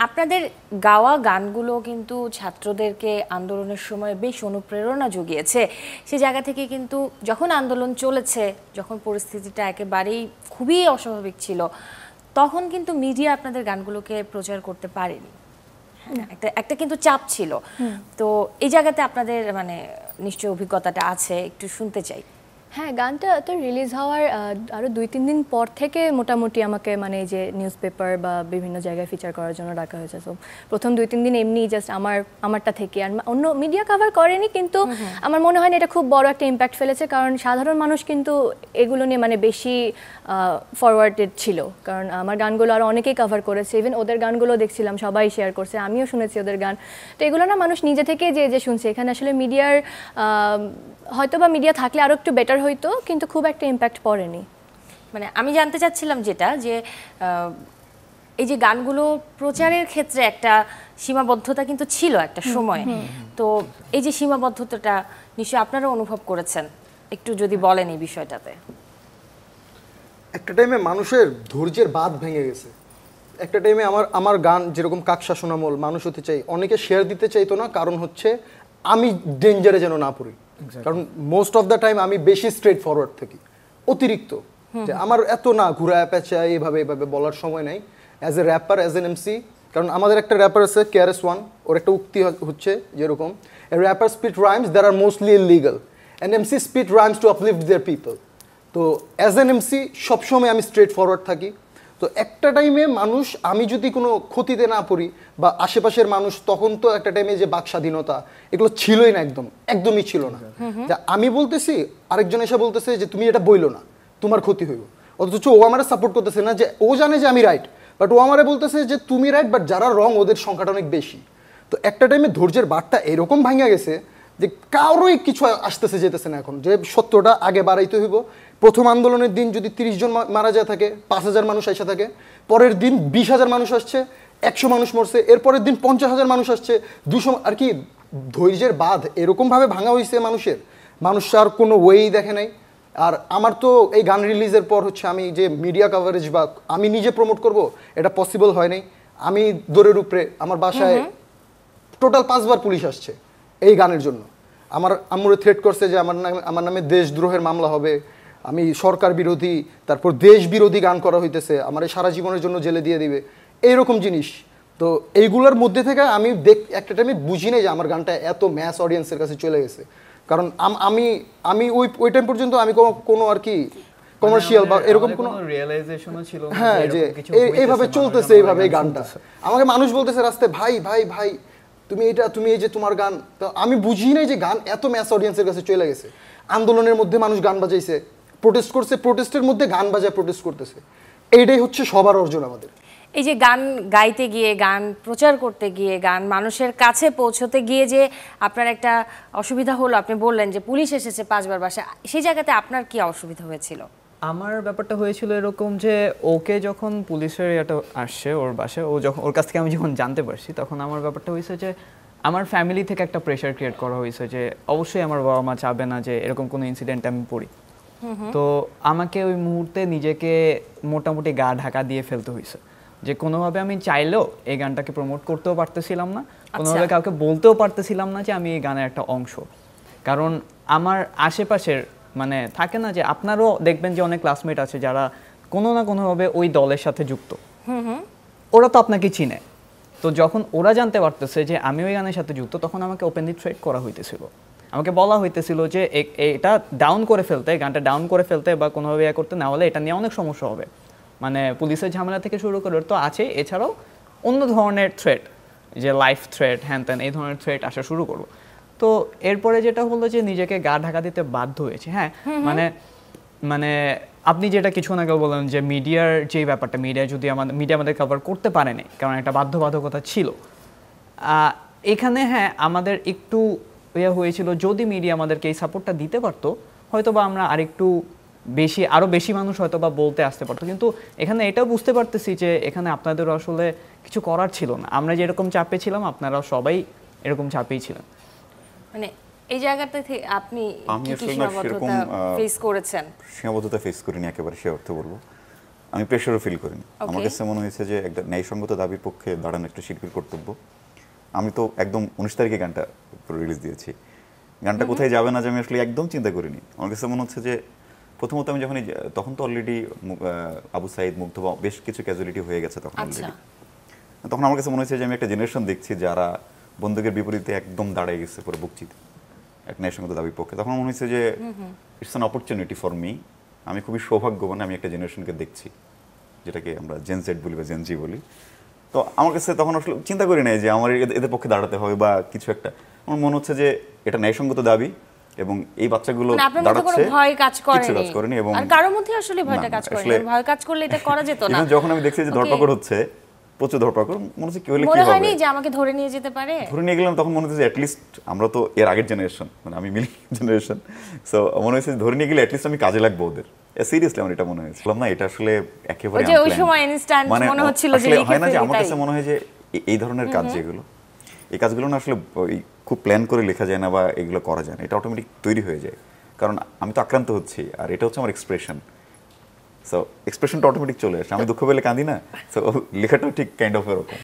আপনাদের গাওয়া গানগুলো কিন্তু ছাত্রদেরকে আন্দোলনের সময় বেশ অনুপ্রেরণা জুগিয়েছে। সে জায়গা থেকে কিন্তু যখন আন্দোলন চলেছে, যখন পরিস্থিতিটা একেবারেই খুবই অস্বাভাবিক ছিল, তখন কিন্তু মিডিয়া আপনাদের গানগুলোকে প্রচার করতে পারেনি। একটা একটা কিন্তু চাপ ছিল। তো এই জায়গাতে আপনাদের মানে নিশ্চয়ই অভিজ্ঞতাটা আছে, একটু শুনতে চাই। হ্যাঁ, গানটা তো রিলিজ হওয়ার আরও 2-3 দিন পর থেকে মোটামুটি আমাকে মানে এই যে নিউজ পেপার বা বিভিন্ন জায়গায় ফিচার করার জন্য ডাকা হয়েছে। সো প্রথম 2-3 দিন এমনি জাস্ট আমারটা থেকে, আর অন্য মিডিয়া কভার করেনি, কিন্তু আমার মনে হয় না এটা খুব বড় একটা ইম্প্যাক্ট ফেলেছে, কারণ সাধারণ মানুষ কিন্তু এগুলো নিয়ে মানে বেশি ফরওয়ার্ডেড ছিল, কারণ আমার গানগুলো আরও অনেকেই কভার করেছে। ইভেন ওদের গানগুলো দেখছিলাম সবাই শেয়ার করছে, আমিও শুনেছি ওদের গান। তো এগুলো না মানুষ নিজে থেকে যে শুনছে। এখানে আসলে মিডিয়ার হয়তো বা মিডিয়া থাকলে আরও একটু বেটার হইতো, কিন্তু খুব একটা ইম্প্যাক্ট পড়েনি। মানে আমি জানতে চাচ্ছিলাম যেটা, যে এই যে গানগুলো প্রচারের ক্ষেত্রে একটা সীমাবদ্ধতা কিন্তু ছিল একটা সময়। তো এই যে সীমাবদ্ধতাটা নিশ্চয়ই আপনারা অনুভব করেছেন, একটু যদি বলেন এই বিষয়টাতে। একটা টাইমে মানুষের ধৈর্যের বাঁধ ভেঙে গেছে। একটা টাইমে আমার গান যেরকম কাকশা সোনামল মানুষ হতে চাই, অনেকে শেয়ার দিতে চাইতো না, কারণ হচ্ছে আমি ডেঞ্জারে যেন না পড়ি। কারণ মোস্ট অফ দ্য টাইম আমি বেশি স্ট্রেট ফরওয়ার্ড থাকি, অতিরিক্ত। যে আমার এত না ঘুরায় পেঁচা এইভাবে বলার সময় নাই। As a rapper, as an MC, কারণ আমাদের একটা র্যাপার আছে KRS-One, ওর একটা উক্তি হচ্ছে যেরকম, a rapper spit rhymes that are mostly illegal and MC spit rhymes to uplift their people. তো অ্যাজ এন এমসি সবসময় আমি স্ট্রেট ফরওয়ার্ড থাকি। তো একটা টাইমে মানুষ, আমি যদি কোনো ক্ষতিতে না পড়ি বা আশেপাশের মানুষ, তখন তো একটা টাইমে যে বাক স্বাধীনতা এগুলো ছিলই না, একদমই ছিল না। যে আমি বলতেছি, আরেকজন এসে বলতেছে যে তুমি এটা বইলো না, তোমার ক্ষতি হইব, অথচ ও আমারে সাপোর্ট করতেছে না, যে ও জানে যে আমি রাইট, বাট ও আমারে বলতেছে যে তুমি রাইট, বাট যারা রং ওদের সংখ্যাটা অনেক বেশি। তো একটা টাইমে ধৈর্যের বারটা এরকম ভাঙা গেছে যে কারোই কিছু আসতেছে যেতেছে না। এখন যে সত্যটা আগে বাড়াইতে হইব। প্রথম আন্দোলনের দিন যদি 30 জন মারা যায় থাকে, 5000 মানুষ এসে থাকে, পরের দিন 20,000 মানুষ আসছে, 100 মানুষ মরছে, এরপরের দিন 50,000 মানুষ আসছে, 200, আর কি ধৈর্যের বাঁধ এরকমভাবে ভাঙা হয়েছে মানুষ আর কোনো ওয়েই দেখে নাই। আর আমার তো এই গান রিলিজের পর হচ্ছে আমি যে মিডিয়া কভারেজ বা আমি নিজে প্রমোট করব, এটা পসিবল হয় নাই। আমি দৌড়ের উপরে, আমার বাসায় টোটাল 5 বার পুলিশ আসছে এই গানের জন্য। আমার আম্মুরে থ্রেট করছে যে আমার নামে দেশদ্রোহের মামলা হবে, আমি সরকার বিরোধী, তারপর দেশ বিরোধী গান করা হইতেছে, আমার এই সারা জীবনের জন্য জেলে দিয়ে দিবে, এইরকম জিনিস। তো এইগুলোর মধ্যে থেকে আমি একটা টাইমে বুঝি নাই যে আমার গানটা এত ম্যাস অডিয়েন্সের কাছে চলে গেছে। কারণ আমি ওই টাইম পর্যন্ত আমি কোনো আর কি কমার্শিয়াল বা এরকম কোনো রিয়েলাইজেশনও ছিল না। হ্যাঁ, যে এইভাবে চলতেছে, এইভাবে এই গানটা আমাকে মানুষ বলতেছে রাস্তায়, ভাই ভাই ভাই তুমি এই যে তোমার গান। তো আমি বুঝি নাই যে গান এত ম্যাস অডিয়েন্সের কাছে চলে গেছে। আন্দোলনের মধ্যে মানুষ গান বাজাইছে, প্রোটেস্ট করছে, প্রোটেস্টের মধ্যে গান বাজায় প্রোটেস্ট করতেছে। এইটাই হচ্ছে সবার অর্জন আমাদের। এই যে গান গাইতে গিয়ে, গান প্রচার করতে গিয়ে, গান মানুষের কাছে পৌঁছতে গিয়ে যে আপনার একটা অসুবিধা হলো, আপনি বললেন যে পুলিশ এসেছে 5 বার বাসায়, সেই জায়গাতে আপনার কি অসুবিধা হয়েছিল? আমার ব্যাপারটা হয়েছিল এরকম যে ওকে যখন পুলিশের এটা আসছে ওর বাসায়, ওর কাছ থেকে আমি যখন জানতে পারছি, তখন আমার ব্যাপারটা হয়েছে যে আমার ফ্যামিলি থেকে একটা প্রেশার ক্রিয়েট করা হয়েছে যে অবশ্যই আমার বাবা মা চাবে না যে এরকম কোনো ইনসিডেন্ট আমি পড়ি। তো আমাকে ওই মুহূর্তে নিজেকে মোটামুটি গা ঢাকা দিয়ে ফেলতে হয়েছে, যে কোনোভাবে আমি চাইলেও এই গানটাকে প্রমোট করতেও পারতেছিলাম না, কোনোভাবে কাউকে বলতেও পারতেছিলাম না যে আমি এই গানের একটা অংশ। কারণ আমার আশেপাশের মানে থাকে না যে আপনারও দেখবেন যে অনেক ক্লাসমেট আছে যারা কোনো না কোনোভাবে ওই দলের সাথে যুক্ত, ওরা তো আপনাকে চিনে। তো যখন ওরা জানতে পারতেছে যে আমি ওই গানের সাথে যুক্ত, তখন আমাকে ওপেনলি থ্রেট করা হইতেছিল, আমাকে বলা হইতেছিল যে এটা ডাউন করে ফেলতে, গানটা ডাউন করে ফেলতে বা কোনোভাবে ইয়ে করতে, না হলে এটা নিয়ে অনেক সমস্যা হবে। মানে পুলিশের ঝামেলা থেকে শুরু করে তো আছে, এছাড়াও অন্য ধরনের থ্রেট, যে লাইফ থ্রেট, হ্যান ত্যান এই ধরনের থ্রেট আসা শুরু করবো। তো এরপরে যেটা হলো যে নিজেকে গা ঢাকা দিতে বাধ্য হয়েছে। হ্যাঁ, মানে আপনি যেটা কিছুক্ষণ আগে বললেন যে মিডিয়ার যে ব্যাপারটা, মিডিয়া আমাদের কভার করতে পারেনি, কারণ একটা বাধ্যবাধকতা ছিল এখানে। হ্যাঁ, আমাদের একটু ইয়ে হয়েছিল, যদি মিডিয়া আমাদেরকে এই সাপোর্টটা দিতে পারতো, হয়তো বা আমরা আরও বেশি মানুষ হয়তো বা বলতে আসতে পারতো। কিন্তু এখানে এটাও বুঝতে পারতেছি যে এখানে আপনাদেরও আসলে কিছু করার ছিল না। আমরা যেরকম চাপে ছিলাম, আপনারা সবাই এরকম চাপেই ছিলেন। মানে এই জায়গাটা থেকে আপনি কি সীমাবদ্ধতা ফেস করেছেন? সীমাবদ্ধতা ফেস করিনি একেবারে, সে অর্থে বলবো। আমি প্রেশারও ফিল করিনি। Okay. আমার কাছে মনে হয়েছে যে একটা ন্যায়সঙ্গত দাবির পক্ষে দাঁড়ানো একটা শিল্পীর কর্তব্য। আমি তো একদম 19 তারিখে গানটা রিলিজ দিয়েছি। গানটা কোথায় যাবে না যে আমি আসলে একদম চিন্তা করিনি। আমার কাছে মনে হচ্ছে যে প্রথমত আমি যখন তখন তো অলরেডি আবু সাইদ, মুগ্ধ বা বেশ কিছু ক্যাজুয়ালিটি হয়ে গেছে তখন আচ্ছা। অলরেডি। তখন আমার কাছে মনে হচ্ছে যে আমি একটা জেনারেশন দেখছি যারা বন্দুকের বিপরীতে একদম দাঁড়িয়ে গেছে পুরো বুকচিতে এক ন্যায়সঙ্গত দাবির পক্ষে। তখন মনে হচ্ছে যে it's an opportunity for me. আমি খুবই সৌভাগ্যবান, আমি একটা জেনারেশনকে দেখছি যেটাকে আমরা জেন জেড বলি বা জেন জি বলি। তো আমার কাছে তখন আসলে চিন্তা করি নাই যে আমার এদের পক্ষে দাঁড়াতে হবে বা কিছু একটা। আমার মনে হচ্ছে যে এটা ন্যায়সঙ্গত দাবি এবং এই বাচ্চাগুলো মানে আপনার মধ্যে কোনো দাঁড়াচ্ছে, ভয় কাজ কিছু কাজ করেনি এবং আর কারোর মধ্যে আসলে ভয়টা না, কাজ করেনি। আসলে- ভয় কাজ করলে এটা করা যেত না। even যখন আমি দেখছি যে Okay. ধরপাকড় হচ্ছে, প্রচুর ধরপাকড়, মনে হচ্ছে কি হলে কি মনে হবে। হয়নি যে আমাকে ধরে নিয়ে যেতে পারে? ধরে নিয়ে গেলাম, তখন মনে হচ্ছে যে অ্যাটলিস্ট আমরা তো এর আগের জেনারেশন, মানে আমি মিলি জেনারেশন, সো মনে হয়েছে যে ধরে নিয়ে গেলে অ্যাটলিস্ট আমি কাজে লাগবো ওদের। সিরিয়াসলি আমার এটা মনে হয়েছে। বললাম না এটা আসলে একেবারে ওই যে ওই unplanned। সময় instant মনে হচ্ছিল যে আসলে লিখে হয় না যে ফেলি আমার তাই। কাছে মনে হয় যে এই ধরনের কাজ যেগুলো, এই কাজগুলো না আসলে ওই খুব প্ল্যান করে লেখা যায় না বা এগুলো করা যায় না, এটা অটোমেটিক তৈরি হয়ে যায়। কারণ আমি তো আক্রান্ত হচ্ছি আর এটা হচ্ছে আমার এক্সপ্রেশন, সো এক্সপ্রেশনটা অটোমেটিক চলে আসে। আমি দুঃখ পেলে কাঁদি না, সো লেখাটাও ঠিক কাইন্ড অফ এরকম।